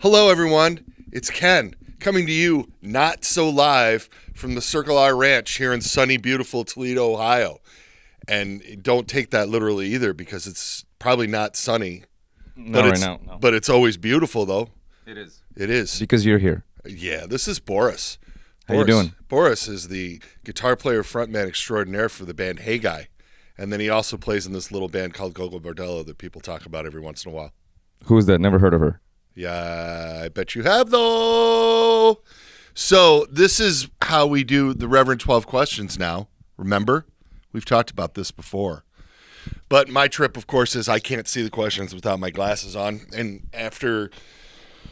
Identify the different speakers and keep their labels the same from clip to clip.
Speaker 1: Hello, everyone. It's Ken coming to you not so live from the Circle R Ranch here in sunny, beautiful Toledo, Ohio. And don't take that literally either because it's probably not sunny.
Speaker 2: No, right now. No.
Speaker 1: But it's always beautiful, though.
Speaker 2: It is.
Speaker 1: It is.
Speaker 2: Because you're here.
Speaker 1: Yeah, this is Boris.
Speaker 2: How you doing?
Speaker 1: Boris is the guitar player frontman extraordinaire for the band Hey Guy. And then he also plays in this little band called Gogo Bordello that people talk about every once in a while.
Speaker 2: Who is that? Never heard of her.
Speaker 1: Yeah, I bet you have, though. So this is how we do the Reverend 12 questions now. Remember? We've talked about this before. But my trip, of course, is I can't see the questions without my glasses on. And after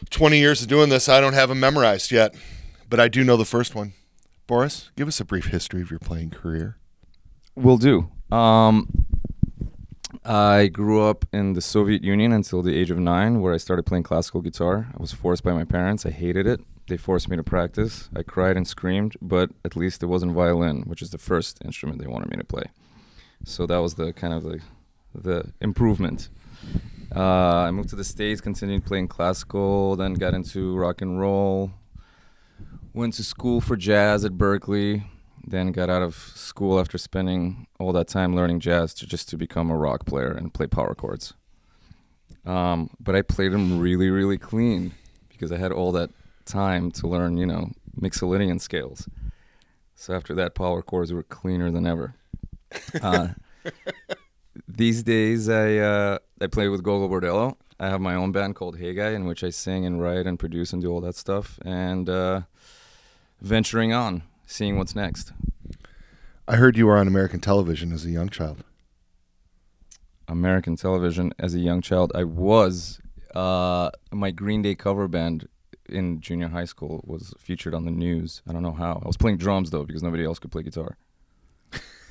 Speaker 1: 20 years of doing this, I don't have them memorized yet. But I do know the first one. Boris, give us a brief history of your playing career.
Speaker 2: Will do. I grew up in the Soviet Union until the age of 9, where I started playing classical guitar. I was forced by my parents. I hated it. They forced me to practice. I cried and screamed, but at least it wasn't violin, which is the first instrument they wanted me to play. So that was the kind of the improvement. I moved to the States, continued playing classical, then got into rock and roll. Went to school for jazz at Berkeley. Then got out of school after spending all that time learning jazz to become a rock player and play power chords. But I played them really, really clean because I had all that time to learn, Mixolydian scales. So after that, power chords were cleaner than ever. These days, I play with Gogo Bordello. I have my own band called Hey Guy, in which I sing and write and produce and do all that stuff. And venturing on. Seeing what's next.
Speaker 1: I heard you were on American television as a young child.
Speaker 2: American television as a young child. I was. My Green Day cover band in junior high school was featured on the news. I don't know how. I was playing drums, though, because nobody else could play guitar.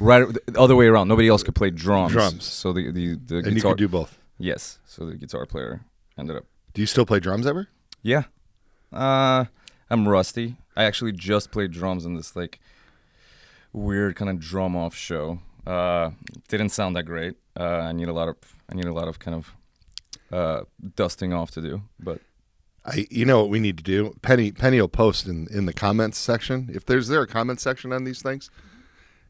Speaker 2: Right, the other way around. Nobody else could play drums. So the guitar...
Speaker 1: And you could do both.
Speaker 2: Yes. So the guitar player ended up...
Speaker 1: Do you still play drums ever?
Speaker 2: Yeah. I'm rusty. I actually just played drums in this weird kind of drum off show. Didn't sound that great. I need a lot of kind of dusting off to do. But
Speaker 1: you know what we need to do? Penny will post in the comments section. Is there a comment section on these things?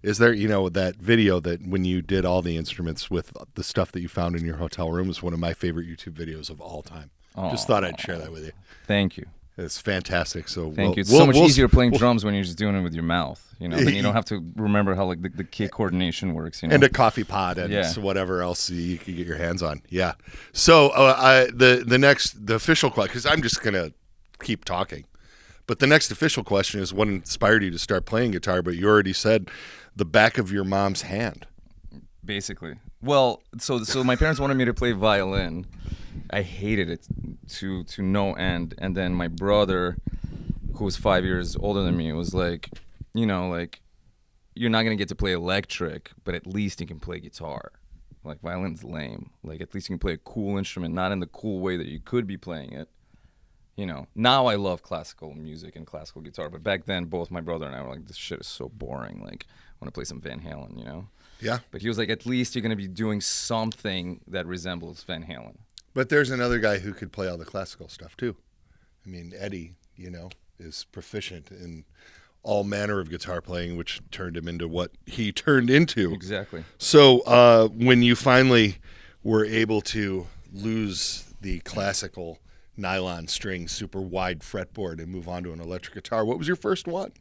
Speaker 1: Is there, that video that when you did all the instruments with the stuff that you found in your hotel room is one of my favorite YouTube videos of all time. Just thought I'd share that with you.
Speaker 2: Thank you.
Speaker 1: It's fantastic. So
Speaker 2: thank you. It's so much easier playing drums when you're just doing it with your mouth. Then you don't have to remember how the kick coordination works.
Speaker 1: And a coffee pot and whatever else you can get your hands on. Yeah. So the official question, because I'm just gonna keep talking, but the next official question is what inspired you to start playing guitar? But you already said the back of your mom's hand.
Speaker 2: Basically. Well, so my parents wanted me to play violin. I hated it to no end. And then my brother, who was 5 years older than me, was like, you're not going to get to play electric, but at least you can play guitar. Violin's lame. At least you can play a cool instrument, not in the cool way that you could be playing it. Now I love classical music and classical guitar, but back then both my brother and I were like, this shit is so boring. I want to play some Van Halen,
Speaker 1: Yeah.
Speaker 2: But he was like, at least you're going to be doing something that resembles Van Halen.
Speaker 1: But there's another guy who could play all the classical stuff too. I mean, Eddie, is proficient in all manner of guitar playing, which turned him into what he turned into.
Speaker 2: Exactly.
Speaker 1: So when you finally were able to lose the classical nylon string, super wide fretboard and move on to an electric guitar, what was your first one?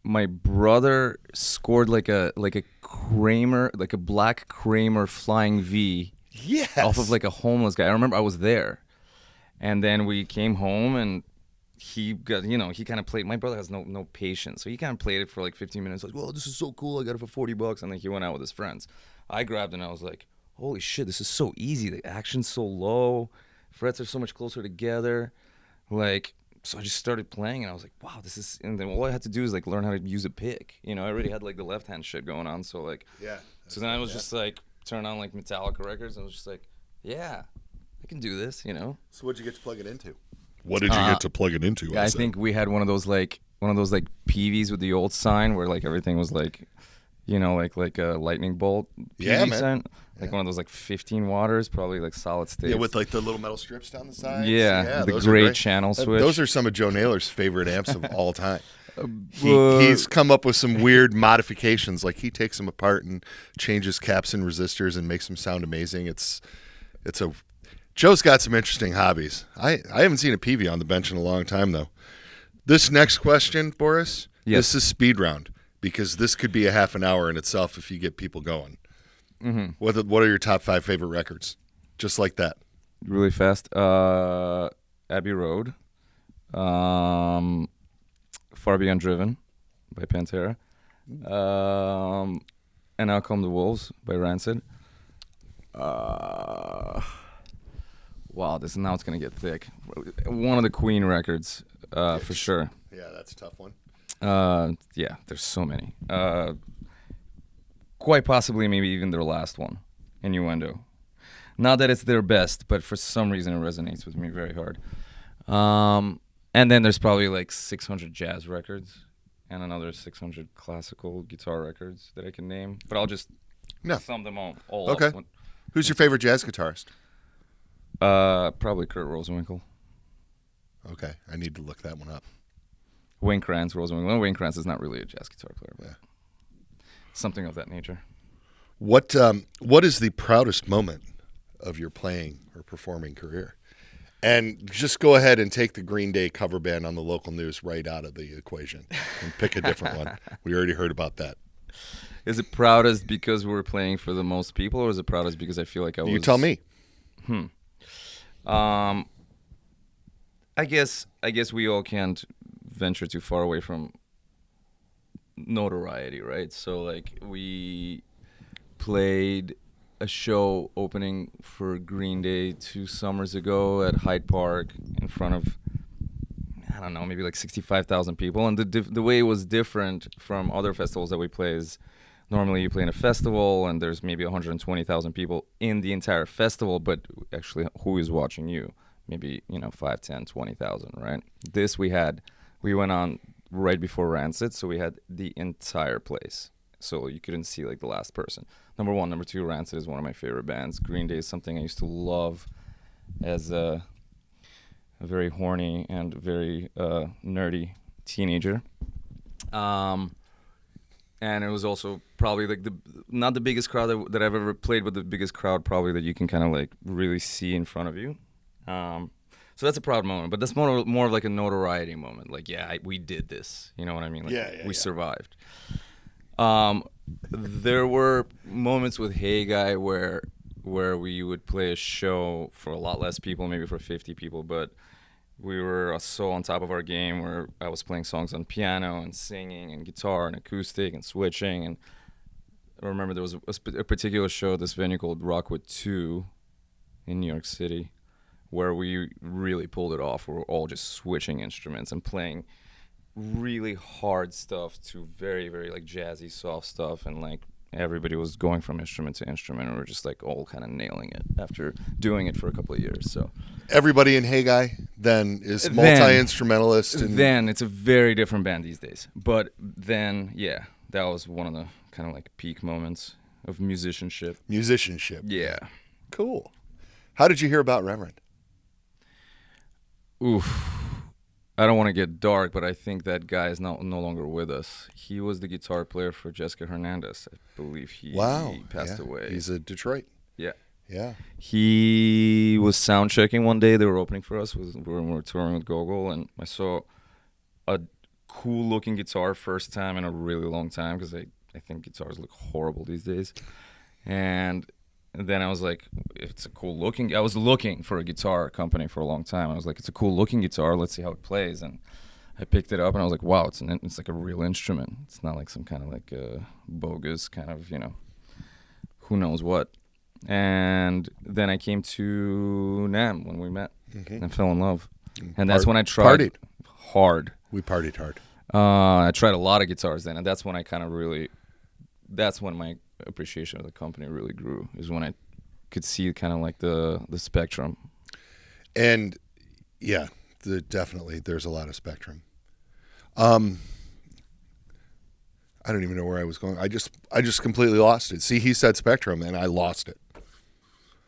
Speaker 2: My brother scored like a Kramer, like a black Kramer flying V.
Speaker 1: Yes.
Speaker 2: Off of a homeless guy. I remember I was there. And then we came home and he got, he kind of played. My brother has no patience. So he kind of played it for 15 minutes. Well, this is so cool. I got it for $40. And then he went out with his friends. I grabbed it and I was like, holy shit, this is so easy. The action's so low. Frets are so much closer together. So I just started playing and I was like, wow, this is, and then all I had to do is learn how to use a pick. I already had the left hand shit going on. So
Speaker 1: yeah.
Speaker 2: So then I was just turn on Metallica records and I was just yeah, I can do this,
Speaker 1: So what'd you get to plug it into? What did you get to plug it into?
Speaker 2: I think we had one of those PVs with the old sign where everything was like a lightning bolt.
Speaker 1: Yeah,
Speaker 2: PV
Speaker 1: man.
Speaker 2: scent. Like one of those like 15 waters, probably like solid state.
Speaker 1: Yeah, with like the little metal strips down the sides.
Speaker 2: Yeah, the
Speaker 1: those are
Speaker 2: gray
Speaker 1: great.
Speaker 2: channel switch.
Speaker 1: Those are some of Joe Naylor's favorite amps of all time.
Speaker 2: But-
Speaker 1: He's come up with some weird modifications. Like he takes them apart and changes caps and resistors and makes them sound amazing. Joe's got some interesting hobbies. I haven't seen a PV on the bench in a long time though. This next question, Boris,
Speaker 2: Yes.
Speaker 1: this is speed round because this could be a half an hour in itself if you get people going.
Speaker 2: Mhm.
Speaker 1: What are your top 5 favorite records? Just like that.
Speaker 2: Really fast. Abbey Road. Far Beyond Driven by Pantera. And Out Come the Wolves by Rancid. Wow, now it's going to get thick. One of the Queen records, for sure.
Speaker 1: Yeah, that's a tough one.
Speaker 2: Yeah, there's so many. Quite possibly maybe even their last one, Innuendo. Not that it's their best, but for some reason it resonates with me very hard. And then there's probably like 600 jazz records and another 600 classical guitar records that I can name. But I'll just sum them all
Speaker 1: Okay.
Speaker 2: up.
Speaker 1: Who's your favorite jazz guitarist?
Speaker 2: Probably Kurt Rosenwinkel.
Speaker 1: Okay, I need to look that one up.
Speaker 2: Wayne Krantz, Rosenwinkel. Well, Wayne Krantz is not really a jazz guitar player, but something of that nature.
Speaker 1: What is the proudest moment of your playing or performing career? And just go ahead and take the Green Day cover band on the local news right out of the equation and pick a different one. We already heard about that.
Speaker 2: Is it proudest because we were playing for the most people, or is it proudest because I feel like I was...
Speaker 1: You tell me.
Speaker 2: I guess we all can't venture too far away from notoriety, right? So like we played a show opening for Green Day 2 summers ago at Hyde Park in front of, I don't know, maybe like 65,000 people. And the way it was different from other festivals that we play is normally you play in a festival and there's maybe 120,000 people in the entire festival, but actually who is watching you? Maybe, 5, 10, 20,000, right? This we went on right before Rancid, so we had the entire place. So you couldn't see like the last person. Number 1. Number 2, Rancid is one of my favorite bands. Green Day is something I used to love as a very horny and very nerdy teenager. And it was also probably like not the biggest crowd that I've ever played, but the biggest crowd probably that you can kind of like really see in front of you. So that's a proud moment, but that's more of like a notoriety moment. Like, we did this. You know what I mean? Like, we survived. There were moments with Hey Guy where we would play a show for a lot less people, maybe for 50 people, but we were so on top of our game where I was playing songs on piano and singing and guitar and acoustic and switching. And I remember there was a particular show at this venue called Rockwood 2 in New York City where we really pulled it off. We were all just switching instruments and playing really hard stuff to very, very like jazzy, soft stuff, and like everybody was going from instrument to instrument, and we were just like all kind of nailing it after doing it for a couple of years. So
Speaker 1: everybody in Hey Guy then is multi-instrumentalist.
Speaker 2: Then it's a very different band these days. But then, that was one of the kind of like peak moments of musicianship.
Speaker 1: Yeah. Cool. How did you hear about Reverend?
Speaker 2: Oof. I don't want to get dark, but I think that guy is no longer with us. He was the guitar player for Jessica Hernandez. I believe he passed away.
Speaker 1: He's a Detroit.
Speaker 2: Yeah.
Speaker 1: Yeah.
Speaker 2: He was sound checking one day. They were opening for us. We were touring with Gogol, and I saw a cool-looking guitar first time in a really long time because I think guitars look horrible these days. And then I was like, it's a cool looking. I was looking for a guitar company for a long time. I was like, it's a cool looking guitar. Let's see how it plays. And I picked it up and I was like, wow, it's like a real instrument. It's not like some kind of like bogus kind of, who knows what. And then I came to NAMM when we met and fell in love. And that's when I tried hard.
Speaker 1: We partied hard.
Speaker 2: I tried a lot of guitars then, and that's when I kind of that's when my appreciation of the company really grew, is when I could see kind of like the spectrum.
Speaker 1: And definitely there's a lot of spectrum. I I don't even know where I was going. I just completely lost it. See, he said Spectrum, and I lost it.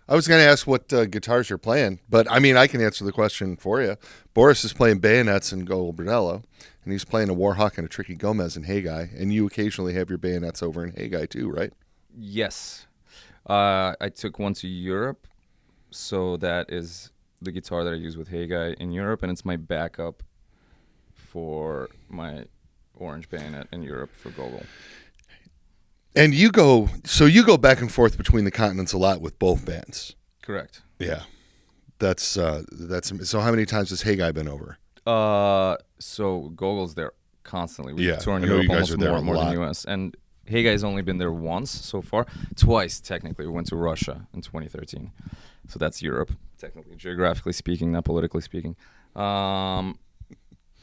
Speaker 1: I was going to ask what guitars you're playing, but I mean, I can answer the question for you. Boris is playing bayonets and Gogol Bordello, and he's playing a Warhawk and a Tricky Gomez in Haggai, and you occasionally have your bayonets over in Haggai too, right?
Speaker 2: Yes. I took one to Europe, so that is the guitar that I use with Haggai in Europe, and it's my backup for my orange bayonet in Europe for Gogol.
Speaker 1: And you go back and forth between the continents a lot with both bands.
Speaker 2: Correct.
Speaker 1: Yeah. That's so how many times has Haggai been over?
Speaker 2: So Gogol's there constantly. We
Speaker 1: Yeah,
Speaker 2: tour in
Speaker 1: I know
Speaker 2: Europe
Speaker 1: you guys
Speaker 2: almost
Speaker 1: are there
Speaker 2: more
Speaker 1: a
Speaker 2: than
Speaker 1: lot.
Speaker 2: US. And Haggai's only been there once so far. Twice, technically. We went to Russia in 2013. So that's Europe, technically, geographically speaking, not politically speaking.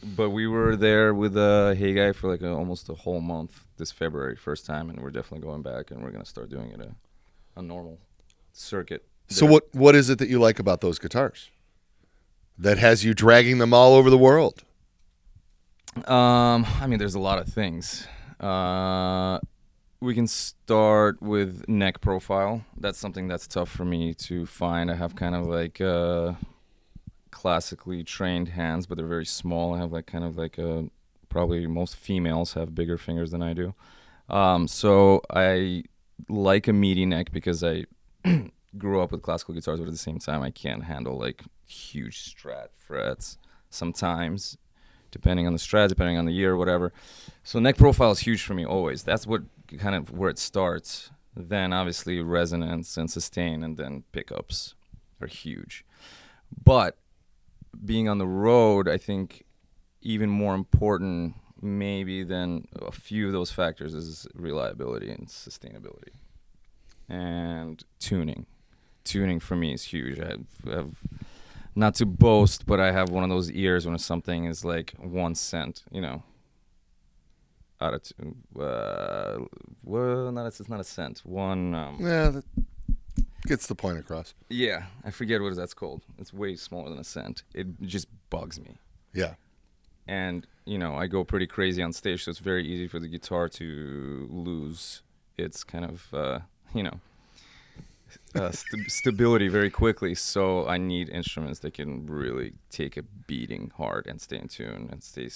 Speaker 2: But we were there with Haggai for like almost a whole month this February, first time, and we're definitely going back, and we're going to start doing it a normal circuit.
Speaker 1: So
Speaker 2: there.
Speaker 1: what is it that you like about those guitars that has you dragging them all over the world?
Speaker 2: I mean, there's a lot of things. We can start with neck profile. That's something that's tough for me to find. I have kind of like classically trained hands, but they're very small. I have like kind of like probably most females have bigger fingers than I do. So I like a meaty neck because I grew up with classical guitars, but at the same time I can't handle like huge Strat frets sometimes, depending on the Strat, depending on the year, whatever. So neck profile is huge for me always. That's what kind of where it starts. Then obviously resonance and sustain, and then pickups are huge. But being on the road, I think even more important maybe than a few of those factors is reliability and sustainability and tuning. Tuning for me is huge. I have not to boast, but I have one of those ears when something is like 1 cent, out of two. Well, it's not a cent. One.
Speaker 1: Yeah, that gets the point across.
Speaker 2: Yeah, I forget what that's called. It's way smaller than a cent. It just bugs me.
Speaker 1: Yeah.
Speaker 2: And, I go pretty crazy on stage, so it's very easy for the guitar to lose its kind of, stability very quickly. So I need instruments that can really take a beating hard and stay in tune and stay,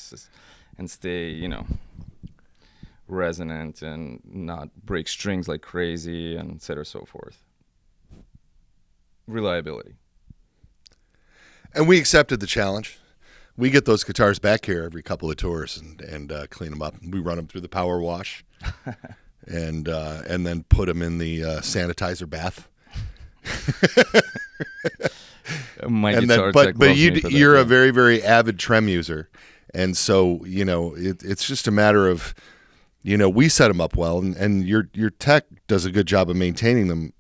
Speaker 2: resonant and not break strings like crazy, and et cetera, so forth. Reliability.
Speaker 1: And we accepted the challenge. We get those guitars back here every couple of tours and clean them up. We run them through the power wash and then put them in the sanitizer bath.
Speaker 2: My
Speaker 1: and
Speaker 2: guitar
Speaker 1: then,
Speaker 2: tech
Speaker 1: but
Speaker 2: loves me for that,
Speaker 1: you're
Speaker 2: yeah.
Speaker 1: a very, very avid trem user. And so, it's just a matter of, we set them up well, and your tech does a good job of maintaining them,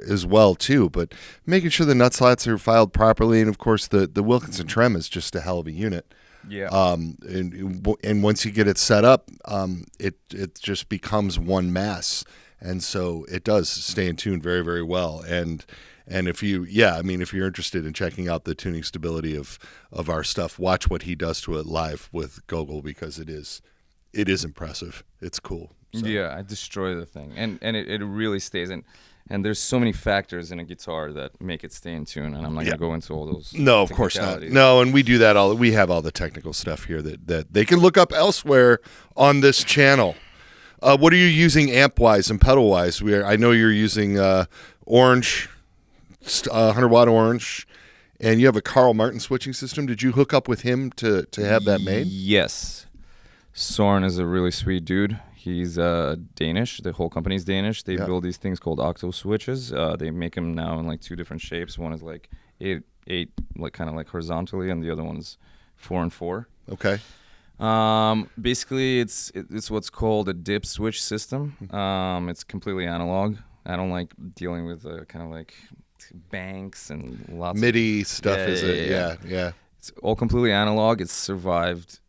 Speaker 1: as well too, but making sure the nut slots are filed properly. And of course the Wilkinson trem is just a hell of a unit.
Speaker 2: Yeah.
Speaker 1: And once you get it set up, it just becomes one mass. And so it does stay in tune very, very well. And if you're interested in checking out the tuning stability of our stuff, watch what he does to it live with Gogol, because it is impressive. It's cool. So.
Speaker 2: Yeah, I destroy the thing. And it really stays in. And there's so many factors in a guitar that make it stay in tune, and I'm not going to go into all those.
Speaker 1: No, of course not. No, and we do that all. We have all the technical stuff here that they can look up elsewhere on this channel. What are you using amp-wise and pedal-wise? I know you're using orange, 100-watt orange, and you have a Carl Martin switching system. Did you hook up with him to have that made?
Speaker 2: Yes. Soren is a really sweet dude. He's Danish. The whole company's Danish. They build these things called octo switches. They make them now in like 2 different shapes. One is like 8, like kind of like horizontally, and the other one's 4 and 4.
Speaker 1: Okay.
Speaker 2: Basically, it's what's called a dip switch system. It's completely analog. I don't like dealing with kind of like banks and lots
Speaker 1: MIDI
Speaker 2: of
Speaker 1: stuff. Yeah.
Speaker 2: It's all completely analog. It's survived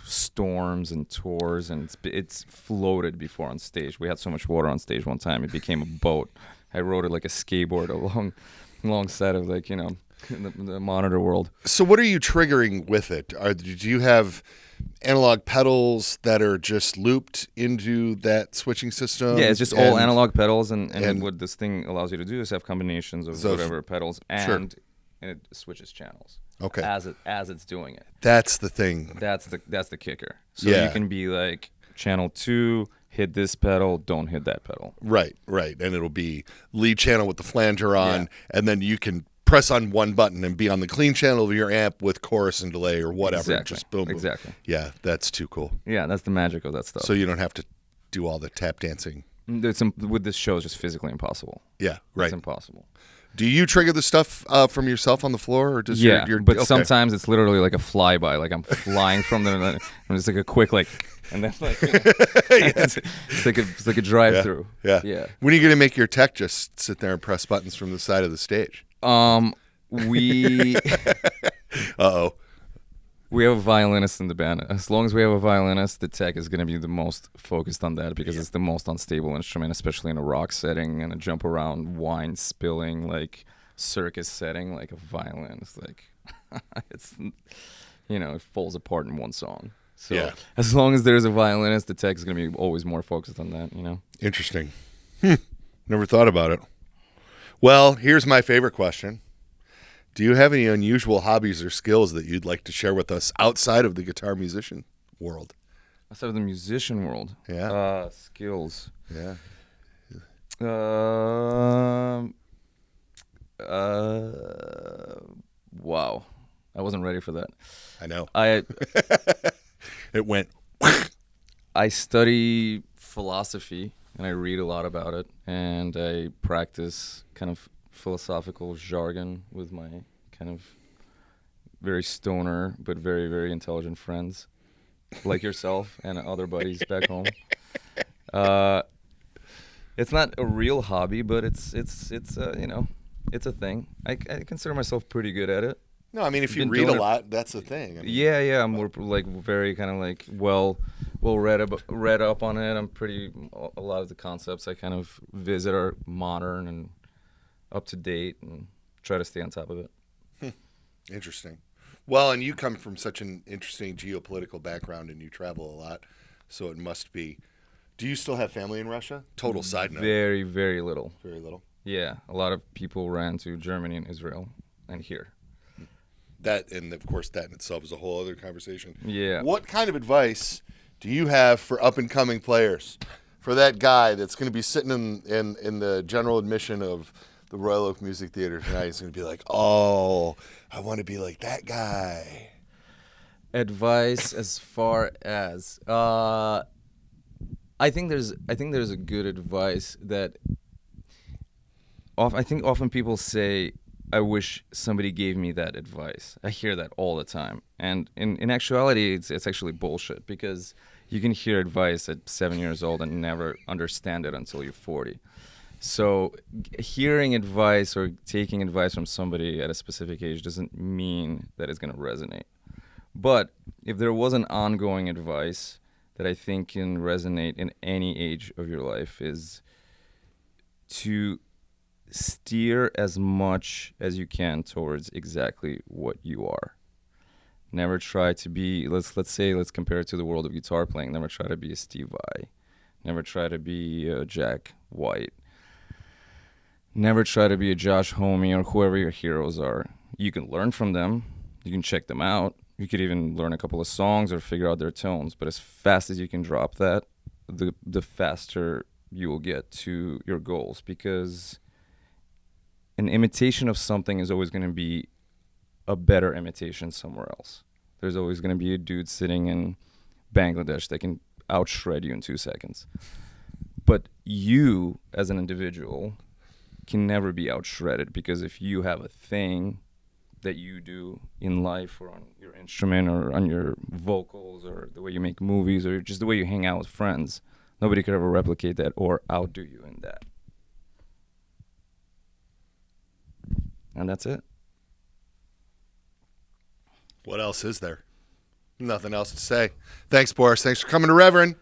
Speaker 2: storms and tours, and it's floated before on stage. We had so much water on stage one time it became a boat. I rode it like a skateboard alongside of the monitor world.
Speaker 1: So what are you triggering with it? Do you have analog pedals that are just looped into that switching system?
Speaker 2: Yeah, it's just all analog pedals, and what this thing allows you to do is have combinations of whatever pedals, and it switches channels.
Speaker 1: Okay.
Speaker 2: As it's doing it.
Speaker 1: That's the thing.
Speaker 2: That's the kicker. So you can be like channel 2, hit this pedal, don't hit that pedal.
Speaker 1: Right. And it'll be lead channel with the flanger on, and then you can press on one button and be on the clean channel of your amp with chorus and delay or whatever.
Speaker 2: Exactly.
Speaker 1: Just boom.
Speaker 2: Exactly.
Speaker 1: Yeah, that's too cool.
Speaker 2: Yeah, that's the magic of that stuff.
Speaker 1: So you don't have to do all the tap dancing.
Speaker 2: With this show, it's just physically impossible.
Speaker 1: Yeah, right.
Speaker 2: It's impossible.
Speaker 1: Do you trigger the stuff from yourself on the floor, or does
Speaker 2: but sometimes it's literally like a flyby, like I'm flying from them, and I'm just like a quick and then it's like a drive-through.
Speaker 1: Yeah. When are you gonna make your tech just sit there and press buttons from the side of the stage?
Speaker 2: We we have a violinist in the band. As long as we have a violinist, the tech is going to be the most focused on that because it's the most unstable instrument, especially in a rock setting and a jump around, wine spilling, like circus setting. Like a violin, it's like it falls apart in one song. So as long as there's a violinist, the tech is going to be always more focused on that.
Speaker 1: Interesting. Never thought about it. Well, here's my favorite question. Do you have any unusual hobbies or skills that you'd like to share with us outside of the guitar musician world?
Speaker 2: Outside of the musician world?
Speaker 1: Yeah.
Speaker 2: Skills.
Speaker 1: Yeah.
Speaker 2: Wow. I wasn't ready for that.
Speaker 1: I know. It went.
Speaker 2: I study philosophy, and I read a lot about it, and I practice kind of philosophical jargon with my kind of very stoner but very, very intelligent friends like yourself and other buddies back home. It's not a real hobby, but it's a thing. I consider myself pretty good at it.
Speaker 1: No, I mean, if you read a lot, that's the thing. I mean,
Speaker 2: yeah, I'm more like very kind of like well read up on it. I'm pretty a lot of the concepts I kind of visit are modern and up to date and try to stay on top of it.
Speaker 1: Interesting. Well, and you come from such an interesting geopolitical background and you travel a lot, so it must be. Do you still have family in Russia? Total side note.
Speaker 2: Very, very little.
Speaker 1: Very little.
Speaker 2: Yeah, a lot of people ran to Germany and Israel and here.
Speaker 1: That, and of course, that in itself is a whole other conversation.
Speaker 2: Yeah.
Speaker 1: What kind of advice do you have for up-and-coming players? For that guy that's going to be sitting in the general admission of the Royal Oak Music Theater tonight, he's going to be like, oh, I want to be like that guy.
Speaker 2: Advice as far as I think there's a good advice that I think often people say, I wish somebody gave me that advice. I hear that all the time. And in actuality, it's actually bullshit, because you can hear advice at 7 years old and never understand it until you're 40. So hearing advice or taking advice from somebody at a specific age doesn't mean that it's going to resonate. But if there was an ongoing advice that I think can resonate in any age of your life, is to steer as much as you can towards exactly what you are. Never try to be, let's compare it to the world of guitar playing. Never try to be a Steve Vai. Never try to be a Jack White. Never try to be a Josh Homme or whoever your heroes are. You can learn from them. You can check them out. You could even learn a couple of songs or figure out their tones. But as fast as you can drop that, the faster you will get to your goals. Because an imitation of something is always going to be a better imitation somewhere else. There's always going to be a dude sitting in Bangladesh that can outshred you in 2 seconds. But you, as an individual, can never be outshredded, because if you have a thing that you do in life or on your instrument or on your vocals or the way you make movies or just the way you hang out with friends, nobody could ever replicate that or outdo you in that. And that's it.
Speaker 1: What else is there? Nothing else to say. Thanks, Boris. Thanks for coming to Reverend.